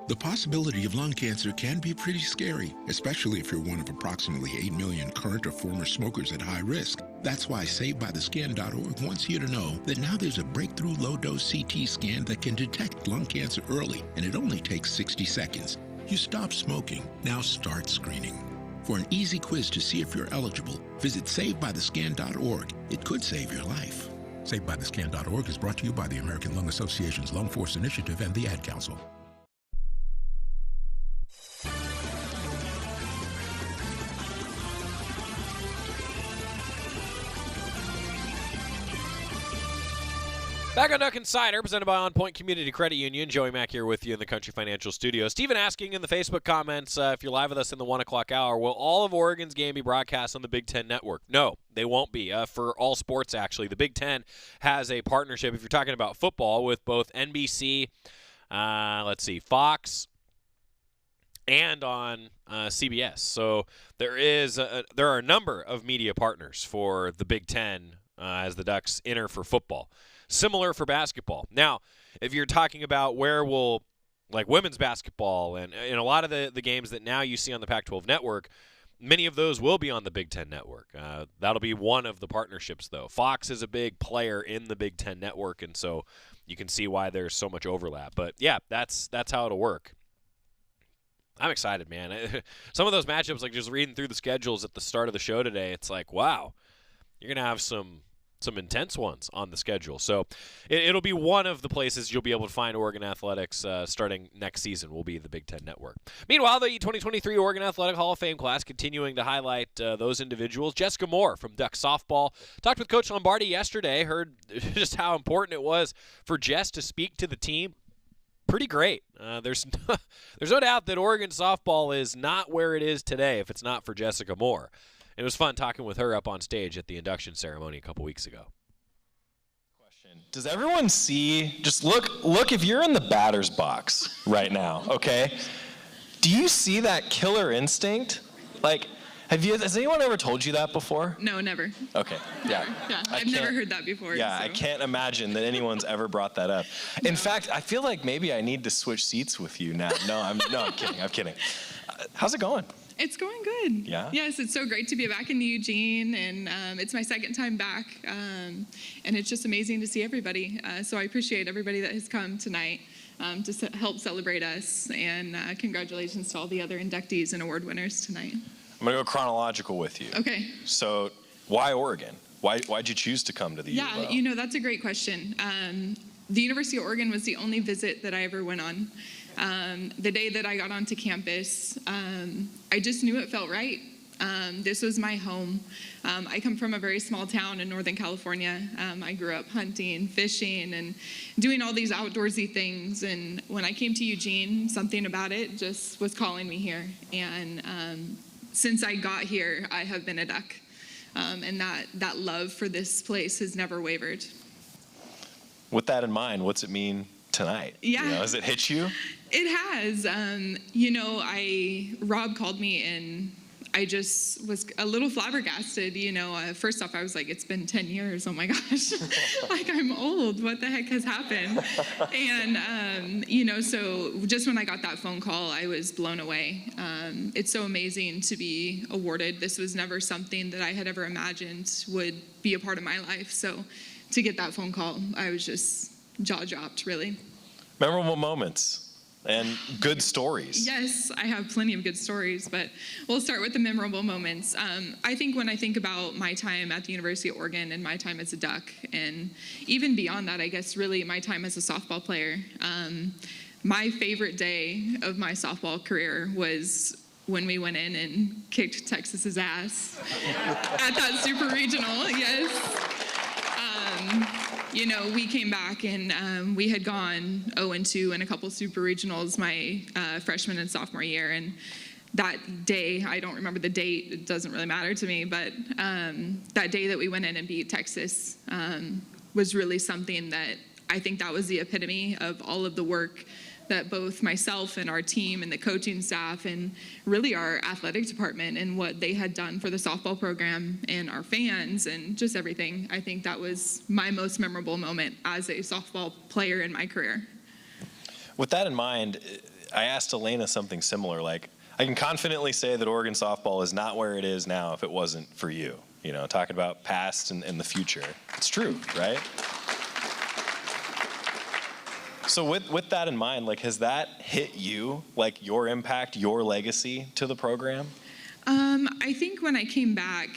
The possibility of lung cancer can be pretty scary, especially if you're one of approximately 8 million current or former smokers at high risk. That's why SaveByTheScan.org wants you to know that now there's a breakthrough low-dose CT scan that can detect lung cancer early, and it only takes 60 seconds. You stop smoking, now start screening. For an easy quiz to see if you're eligible, visit SaveByTheScan.org. It could save your life. SaveByTheScan.org is brought to you by the American Lung Association's Lung Force Initiative and the Ad Council. Back on Duck Insider, presented by OnPoint Community Credit Union. Joey Mack here with you in the Country Financial Studio. Stephen asking in the Facebook comments, if you're live with us in the 1 o'clock hour, will all of Oregon's game be broadcast on the Big Ten Network? No, they won't be. For all sports, actually. The Big Ten has a partnership, if you're talking about football, with both NBC, Fox, and on CBS. So there are a number of media partners for the Big Ten as the Ducks enter for football. Similar for basketball. Now, if you're talking about where will, like women's basketball and a lot of the games that now you see on the Pac-12 network, many of those will be on the Big Ten network. That'll be one of the partnerships, though. Fox is a big player in the Big Ten network, and so you can see why there's so much overlap. But, yeah, that's how it'll work. I'm excited, man. Some of those matchups, like just reading through the schedules at the start of the show today, it's like, wow, you're going to have some intense ones on the schedule. So it'll be one of the places you'll be able to find Oregon athletics starting next season will be the Big Ten Network. Meanwhile, the 2023 Oregon Athletic Hall of Fame class continuing to highlight those individuals. Jessica Moore from Duck Softball talked with Coach Lombardi yesterday, heard just how important it was for Jess to speak to the team. Pretty great. There's no doubt that Oregon softball is not where it is today if it's not for Jessica Moore. It was fun talking with her up on stage at the induction ceremony a couple weeks ago. Does everyone see, just look if you're in the batter's box right now, okay? Do you see that killer instinct? Like, has anyone ever told you that before? No, never. Okay, yeah. Yeah, I've never heard that before. Yeah, so. I can't imagine that anyone's ever brought that up. In fact, I feel like maybe I need to switch seats with you now. No, I'm kidding. How's it going? It's going good. Yeah? Yes, it's so great to be back in Eugene, and it's my second time back, and it's just amazing to see everybody. So I appreciate everybody that has come tonight to help celebrate us, and congratulations to all the other inductees and award winners tonight. I'm going to go chronological with you. Okay. So why Oregon? Why'd you choose to come to the U of O? Yeah, that's a great question. The University of Oregon was the only visit that I ever went on. The day that I got onto campus, I just knew it felt right. This was my home. I come from a very small town in Northern California. I grew up hunting, fishing, and doing all these outdoorsy things. And when I came to Eugene, something about it just was calling me here. And since I got here, I have been a Duck. And that love for this place has never wavered. With that in mind, what's it mean tonight? Yeah. Has it hit you? It has. Rob called me and I just was a little flabbergasted. First off, I was like, it's been 10 years. Oh my gosh. Like, I'm old. What the heck has happened? And, so just when I got that phone call, I was blown away. It's so amazing to be awarded. This was never something that I had ever imagined would be a part of my life. So to get that phone call, I was just jaw-dropped, really. Memorable moments and good stories. Yes, I have plenty of good stories, but we'll start with the memorable moments. I think when I think about my time at the University of Oregon and my time as a Duck, and even beyond that, I guess really my time as a softball player, my favorite day of my softball career was when we went in and kicked Texas's ass at that super regional, yes. We came back and we had gone 0-2 in a couple super regionals my freshman and sophomore year. And that day, I don't remember the date, it doesn't really matter to me, but that day that we went in and beat Texas was really something that I think that was the epitome of all of the work that both myself and our team and the coaching staff and really our athletic department and what they had done for the softball program and our fans and just everything. I think that was my most memorable moment as a softball player in my career. With that in mind, I asked Alaina something similar. Like, I can confidently say that Oregon softball is not where it is now if it wasn't for you. You know, talking about past and the future. It's true, right? So with that in mind, like, has that hit you, like your impact, your legacy to the program? I think when I came back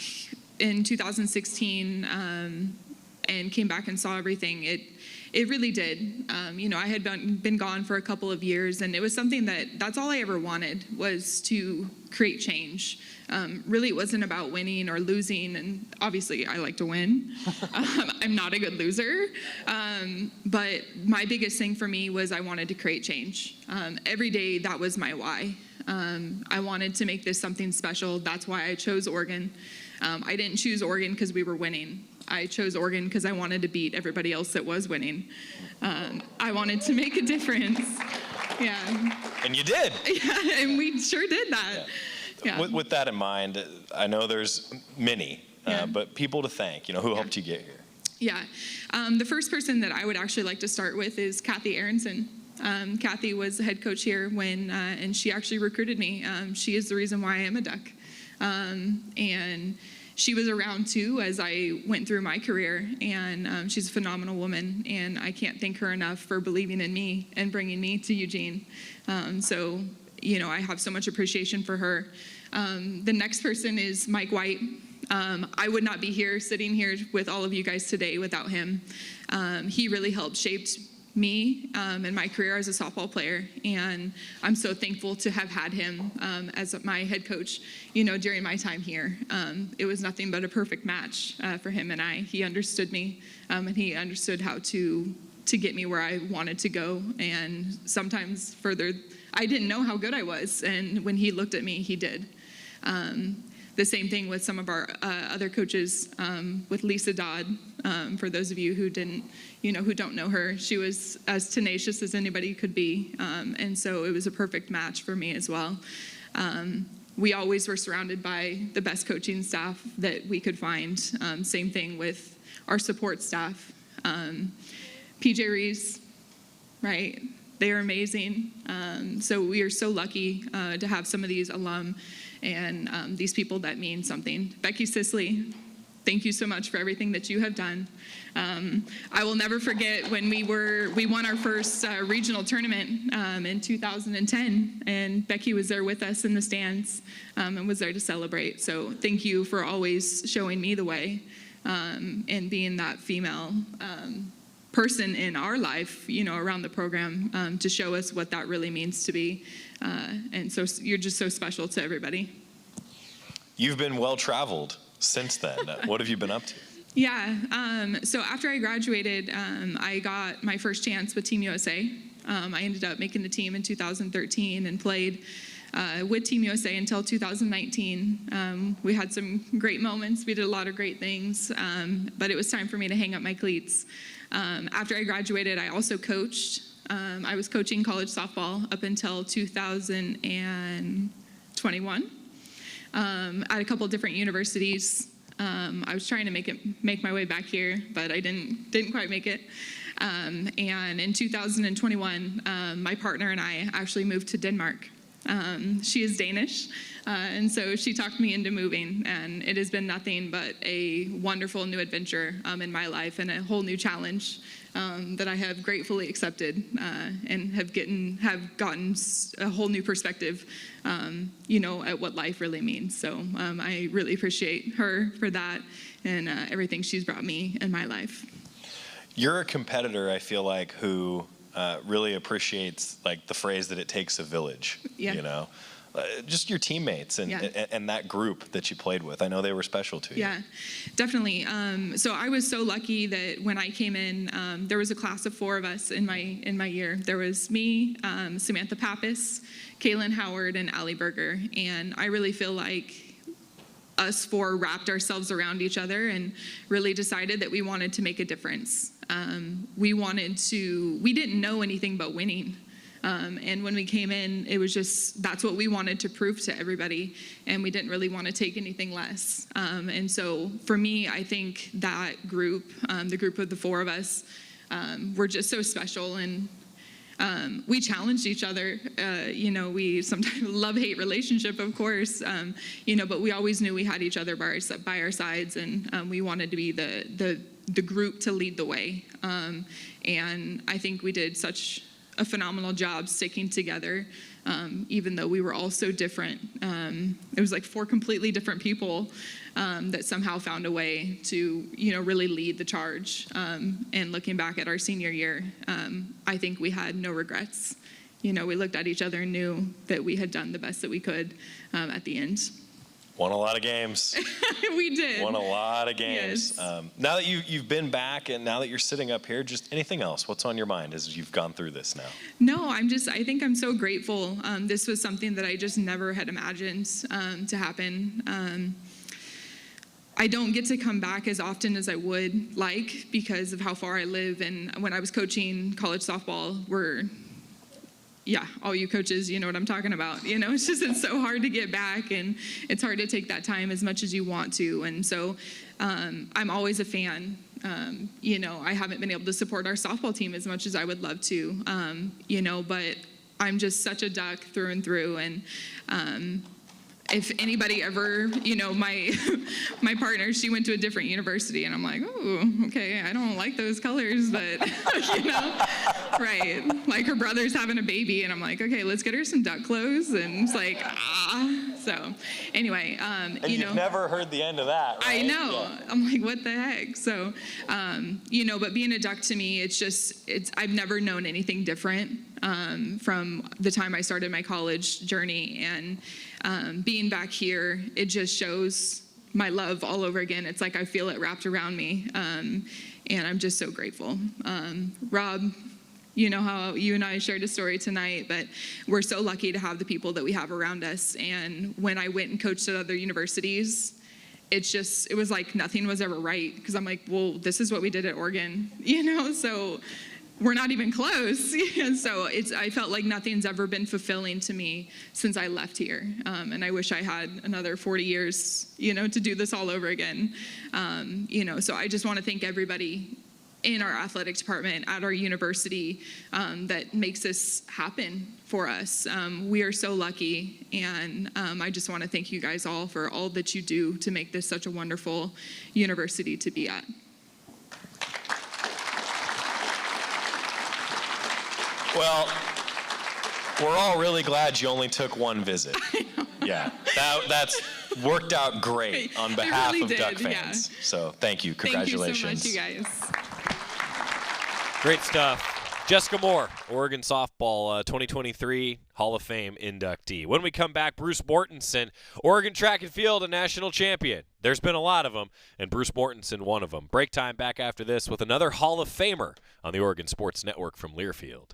in 2016 and came back and saw everything, it really did. You know, I had been gone for a couple of years, and it was something that's all I ever wanted, was to create change. Really, it wasn't about winning or losing, and obviously I like to win. I'm not a good loser. But my biggest thing for me was I wanted to create change. Every day, that was my why. I wanted to make this something special. That's why I chose Oregon. I didn't choose Oregon because we were winning. I chose Oregon because I wanted to beat everybody else that was winning. I wanted to make a difference. Yeah. And you did. Yeah, and we sure did that. Yeah. With that in mind, I know there's many, but people to thank, you know, who helped you get here? Yeah. The first person that I would actually like to start with is Kathy Aronson. Kathy was the head coach here and she actually recruited me. She is the reason why I am a Duck. And she was around too as I went through my career, and she's a phenomenal woman, and I can't thank her enough for believing in me and bringing me to Eugene. So, you know, I have so much appreciation for her. The next person is Mike White. I would not be here, sitting here with all of you guys today without him. He really helped shape me and my career as a softball player, and I'm so thankful to have had him as my head coach, you know, during my time here. It was nothing but a perfect match for him and I. He understood me, and he understood how to get me where I wanted to go, and sometimes further. I didn't know how good I was, and when he looked at me, he did. The same thing with some of our other coaches, with Lisa Dodd. For those of you who who don't know her, she was as tenacious as anybody could be, and so it was a perfect match for me as well. We always were surrounded by the best coaching staff that we could find. Same thing with our support staff. PJ Reeves, right? They are amazing. So we are so lucky to have some of these alum and these people that mean something. Becky Sisley, thank you so much for everything that you have done. I will never forget when we won our first regional tournament in 2010, and Becky was there with us in the stands and was there to celebrate. So thank you for always showing me the way and being that female person in our life, you know, around the program, to show us what that really means to be. And so you're just so special to everybody. You've been well-traveled since then. What have you been up to? Yeah, so after I graduated, I got my first chance with Team USA. I ended up making the team in 2013 and played with Team USA until 2019. We had some great moments. We did a lot of great things, but it was time for me to hang up my cleats. After I graduated, I also coached. I was coaching college softball up until 2021 at a couple different universities. I was trying to make my way back here, but I didn't quite make it. And in 2021, my partner and I actually moved to Denmark. She is Danish, and so she talked me into moving, and it has been nothing but a wonderful new adventure in my life and a whole new challenge that I have gratefully accepted and have gotten a whole new perspective, you know, at what life really means. So I really appreciate her for that and everything she's brought me in my life. You're a competitor, I feel like, who really appreciates like the phrase that it takes a village. Yeah. You know, just your teammates and that group that you played with. I know they were special to you. Yeah, definitely. So I was so lucky that when I came in, there was a class of 4 of us in my year. There was me, Samantha Pappas, Kaylin Howard, and Allie Berger. And I really feel like us 4 wrapped ourselves around each other and really decided that we wanted to make a difference. We didn't know anything but winning. And when we came in, it was just, that's what we wanted to prove to everybody, and we didn't really want to take anything less. And so for me, I think that group, the group of the four of us, were just so special, and we challenged each other. We sometimes love-hate relationship, of course, but we always knew we had each other by our sides, and we wanted to be the group to lead the way. And I think we did such a phenomenal job sticking together, even though we were all so different. It was like four completely different people that somehow found a way to, really lead the charge. And looking back at our senior year, I think we had no regrets. We looked at each other and knew that we had done the best that we could at the end. Won a lot of games. We did. Won a lot of games. Yes. Now that you've been back and now that you're sitting up here, just anything else? What's on your mind as you've gone through this now? No, I think I'm so grateful. This was something that I just never had imagined to happen. I don't get to come back as often as I would like because of how far I live. And when I was coaching college softball, all you coaches, you know what I'm talking about. It's so hard to get back, and it's hard to take that time as much as you want to. And so I'm always a fan. I haven't been able to support our softball team as much as I would love to, but I'm just such a Duck through and through. And if anybody ever, my partner, she went to a different university, and I'm like, oh, okay, I don't like those colors, but, right. Like her brother's having a baby, and I'm like, okay, let's get her some Duck clothes, and it's like, So anyway, and you've never heard the end of that, right? I know. Yeah. I'm like, what the heck? So, but being a Duck to me, I've never known anything different from the time I started my college journey, and being back here, it just shows my love all over again. It's like I feel it wrapped around me, and I'm just so grateful. Rob, you know how you and I shared a story tonight, but we're so lucky to have the people that we have around us. And when I went and coached at other universities, it was like nothing was ever right, because I'm like, well, this is what we did at Oregon, so we're not even close. So I felt like nothing's ever been fulfilling to me since I left here. And I wish I had another 40 years, to do this all over again. So I just want to thank everybody in our athletic department at our university that makes this happen for us. We are so lucky, and I just want to thank you guys all for all that you do to make this such a wonderful university to be at. Well, we're all really glad you only took one visit. Yeah, that's worked out great on behalf of Duck fans. Yeah. So thank you. Congratulations. Thank you so much, you guys. Great stuff. Jessica Moore, Oregon softball 2023 Hall of Fame inductee. When we come back, Bruce Mortenson, Oregon track and field, a national champion. There's been a lot of them, and Bruce Mortenson one of them. Break time back after this with another Hall of Famer on the Oregon Sports Network from Learfield.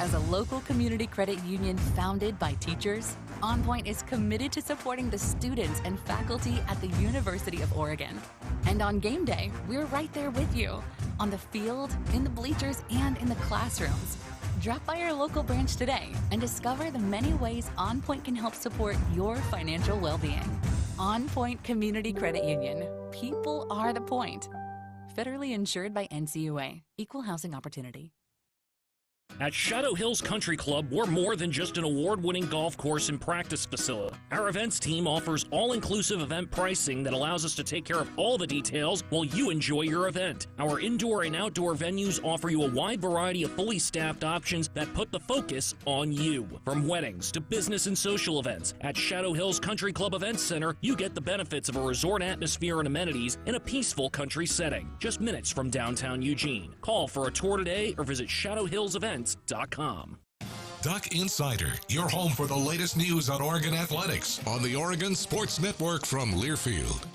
As a local community credit union founded by teachers, OnPoint is committed to supporting the students and faculty at the University of Oregon. And on game day, we're right there with you, on the field, in the bleachers, and in the classrooms. Drop by our local branch today and discover the many ways OnPoint can help support your financial well-being. OnPoint Community Credit Union. People are the point. Federally insured by NCUA. Equal housing opportunity. At Shadow Hills Country Club, we're more than just an award-winning golf course and practice facility. Our events team offers all-inclusive event pricing that allows us to take care of all the details while you enjoy your event. Our indoor and outdoor venues offer you a wide variety of fully staffed options that put the focus on you. From weddings to business and social events, at Shadow Hills Country Club Events Center, you get the benefits of a resort atmosphere and amenities in a peaceful country setting, just minutes from downtown Eugene. Call for a tour today or visit shadowhillsevents.com. Duck Insider, your home for the latest news on Oregon athletics on the Oregon Sports Network from Learfield.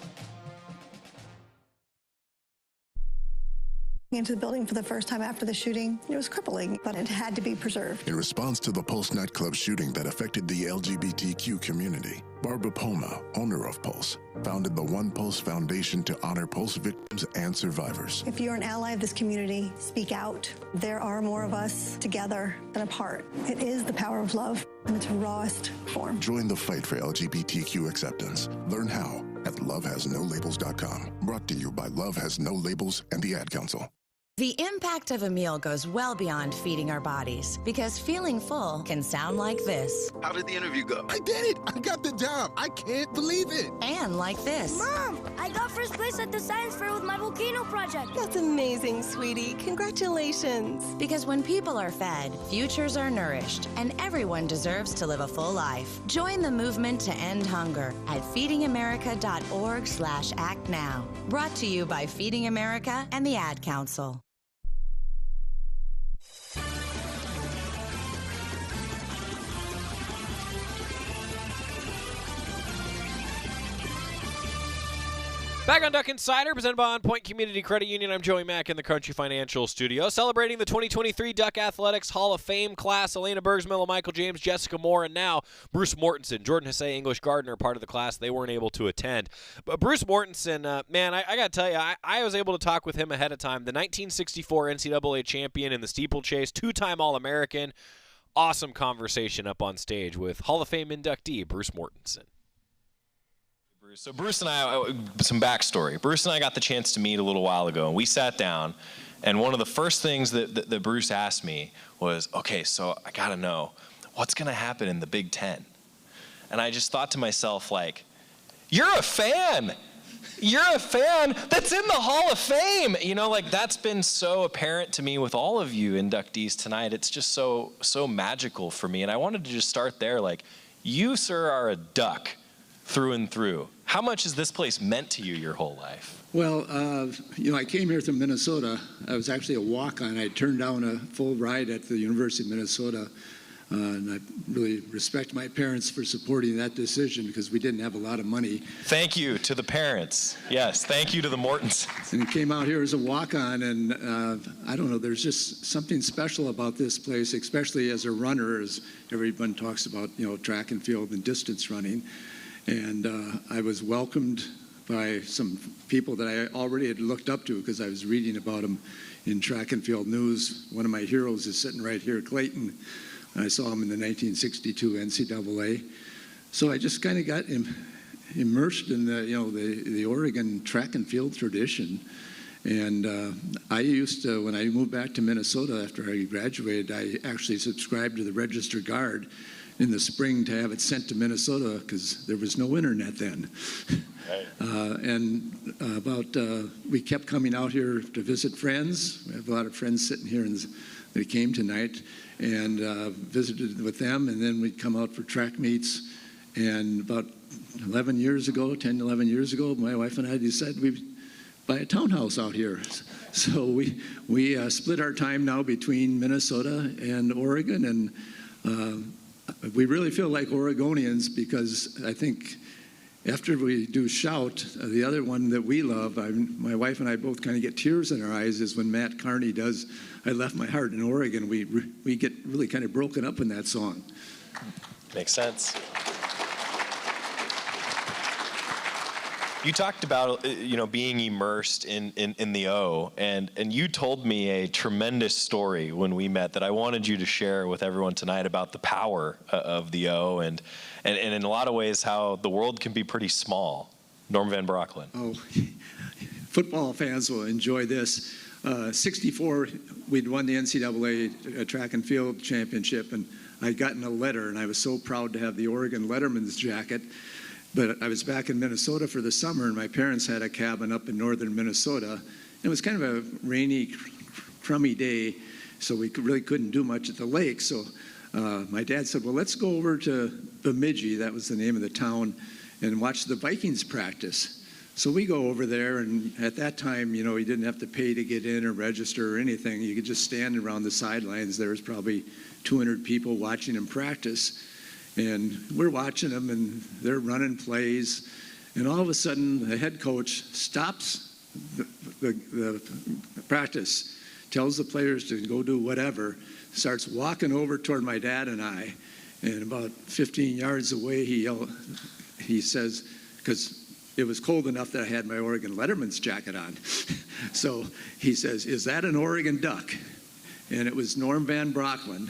into the building for the first time after the shooting. It was crippling, but it had to be preserved. In response to the Pulse nightclub shooting that affected the LGBTQ community, Barbara Poma, owner of Pulse, founded the One Pulse Foundation to honor Pulse victims and survivors. If you're an ally of this community, speak out. There are more of us together than apart. It is the power of love in its rawest form. Join the fight for LGBTQ acceptance. Learn how at lovehasnolabels.com. Brought to you by Love Has No Labels and the Ad Council. The impact of a meal goes well beyond feeding our bodies, because feeling full can sound like this. How did the interview go? I did it! I got the job! I can't believe it! And like this. Mom, I got first place at the science fair with my volcano project. That's amazing, sweetie. Congratulations. Because when people are fed, futures are nourished, and everyone deserves to live a full life. Join the movement to end hunger at feedingamerica.org/act now. Brought to you by Feeding America and the Ad Council. Back on Duck Insider, presented by OnPoint Community Credit Union. I'm Joey Mack in the Country Financial Studio, celebrating the 2023 Duck Athletics Hall of Fame class. Alaina Bergsma, LaMichael James, Jessica Moore, and now Bruce Mortenson. Jordan Hesse, English Gardner, part of the class. They weren't able to attend. But Bruce Mortenson, man, I got to tell you, I was able to talk with him ahead of time. The 1964 NCAA champion in the steeplechase, two-time All-American. Awesome conversation up on stage with Hall of Fame inductee Bruce Mortenson. So Bruce and I, some backstory. Bruce and I got the chance to meet a little while ago, and we sat down, and one of the first things that Bruce asked me was, okay, so I got to know, what's going to happen in the Big Ten? And I just thought to myself, like, you're a fan. You're a fan that's in the Hall of Fame. You know, like, that's been so apparent to me with all of you inductees tonight. It's just so magical for me, and I wanted to just start there. Like, you, sir, are a Duck through and through. How much has this place meant to you your whole life? Well, I came here from Minnesota. I was actually a walk-on. I turned down a full ride at the University of Minnesota, and I really respect my parents for supporting that decision because we didn't have a lot of money. Thank you to the parents. Yes, thank you to the Mortons. And I came out here as a walk-on, and I don't know, there's just something special about this place, especially as a runner, as everyone talks about, track and field and distance running. And I was welcomed by some people that I already had looked up to because I was reading about them in track and field news. One of my heroes is sitting right here, Clayton. I saw him in the 1962 NCAA. So I just kind of got immersed in the Oregon track and field tradition. And I used to, when I moved back to Minnesota after I graduated, I actually subscribed to the Register Guard in the spring to have it sent to Minnesota because there was no internet then. Right. We kept coming out here to visit friends. We have a lot of friends sitting here that came tonight, and visited with them, and then we'd come out for track meets. And about 10, 11 years ago, my wife and I decided we'd buy a townhouse out here. So we split our time now between Minnesota and Oregon, and we really feel like Oregonians because I think after we do Shout, the other one that we love, my wife and I both kind of get tears in our eyes, is when Matt Carney does I Left My Heart in Oregon. We get really kind of broken up in that song. Makes sense. You talked about being immersed in the O, and you told me a tremendous story when we met that I wanted you to share with everyone tonight about the power of the O, and in a lot of ways how the world can be pretty small. Norm Van Brocklin. Oh, football fans will enjoy this. 64, we'd won the NCAA track and field championship, and I'd gotten a letter, and I was so proud to have the Oregon Letterman's jacket. But I was back in Minnesota for the summer, and my parents had a cabin up in northern Minnesota. It was kind of a rainy, crummy day, so we really couldn't do much at the lake. So my dad said, well, let's go over to Bemidji, that was the name of the town, and watch the Vikings practice. So we go over there, and at that time, you didn't have to pay to get in or register or anything. You could just stand around the sidelines. There was probably 200 people watching them practice. And we're watching them, and they're running plays. And all of a sudden, the head coach stops the practice, tells the players to go do whatever, starts walking over toward my dad and I, and about 15 yards away he says, because it was cold enough that I had my Oregon Letterman's jacket on. So he says, "Is that an Oregon Duck?" And it was Norm Van Brocklin,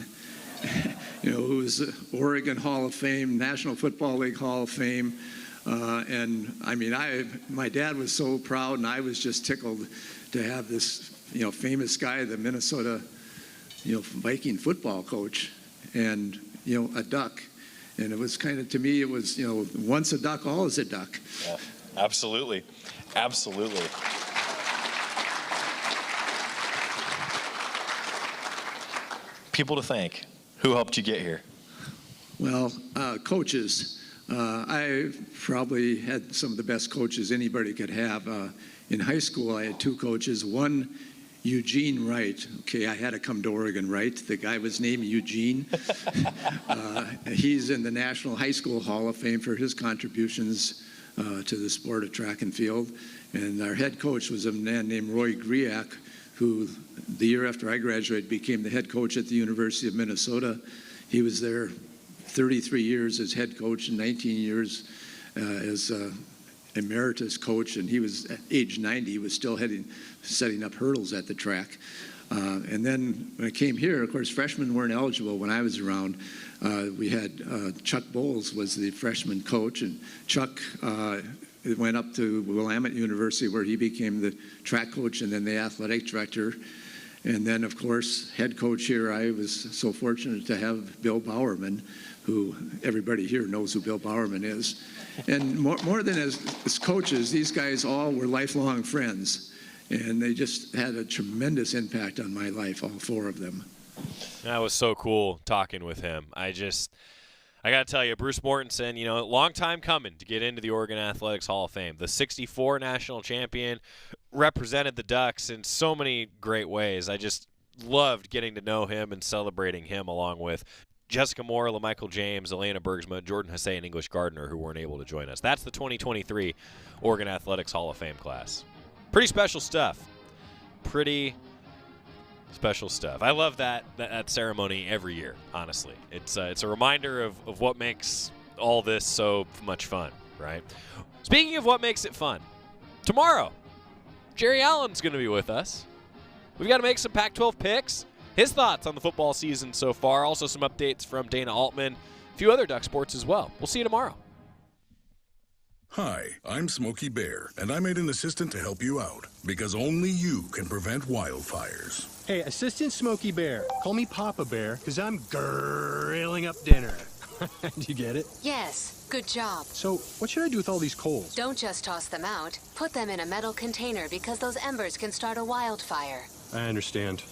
who was Oregon Hall of Fame, National Football League Hall of Fame. And I mean, my dad was so proud, and I was just tickled to have this, famous guy, the Minnesota, Viking football coach, and, a Duck. And it was kind of, to me, it was, once a Duck, always a Duck. Yeah, absolutely. Absolutely. People to thank. Who helped you get here? Well, coaches. I probably had some of the best coaches anybody could have. In high school, I had two coaches. One, Eugene Wright. Okay, I had to come to Oregon Wright. The guy was named Eugene. He's in the National High School Hall of Fame for his contributions to the sport of track and field. And our head coach was a man named Roy Griak, who the year after I graduated became the head coach at the University of Minnesota. He was there 33 years as head coach and 19 years as emeritus coach, and he was at age 90. He was still setting up hurdles at the track. And then when I came here, of course, freshmen weren't eligible when I was around. We had Chuck Bowles was the freshman coach, and Chuck went up to Willamette University where he became the track coach and then the athletic director. And then, of course, head coach here, I was so fortunate to have Bill Bowerman, who everybody here knows who Bill Bowerman is. And more than as coaches, these guys all were lifelong friends. And they just had a tremendous impact on my life, all four of them. That was so cool talking with him. I got to tell you, Bruce Mortenson, long time coming to get into the Oregon Athletics Hall of Fame. The 64 national champion, represented the Ducks in so many great ways. I just loved getting to know him and celebrating him along with Jessica Moore, LaMichael James, Alaina Bergsma, Jordan Hussey, and English Gardner, who weren't able to join us. That's the 2023 Oregon Athletics Hall of Fame class. Pretty special stuff. Pretty special stuff. I love that ceremony every year, honestly. It's a reminder of what makes all this so much fun, right? Speaking of what makes it fun, tomorrow, Jerry Allen's going to be with us. We've got to make some Pac-12 picks. His thoughts on the football season so far. Also some updates from Dana Altman. A few other Duck sports as well. We'll see you tomorrow. Hi, I'm Smokey Bear, and I made an assistant to help you out, because only you can prevent wildfires. Hey, Assistant Smokey Bear. Call me Papa Bear, because I'm grilling up dinner. Do you get it? Yes, good job. So, what should I do with all these coals? Don't just toss them out. Put them in a metal container because those embers can start a wildfire. I understand.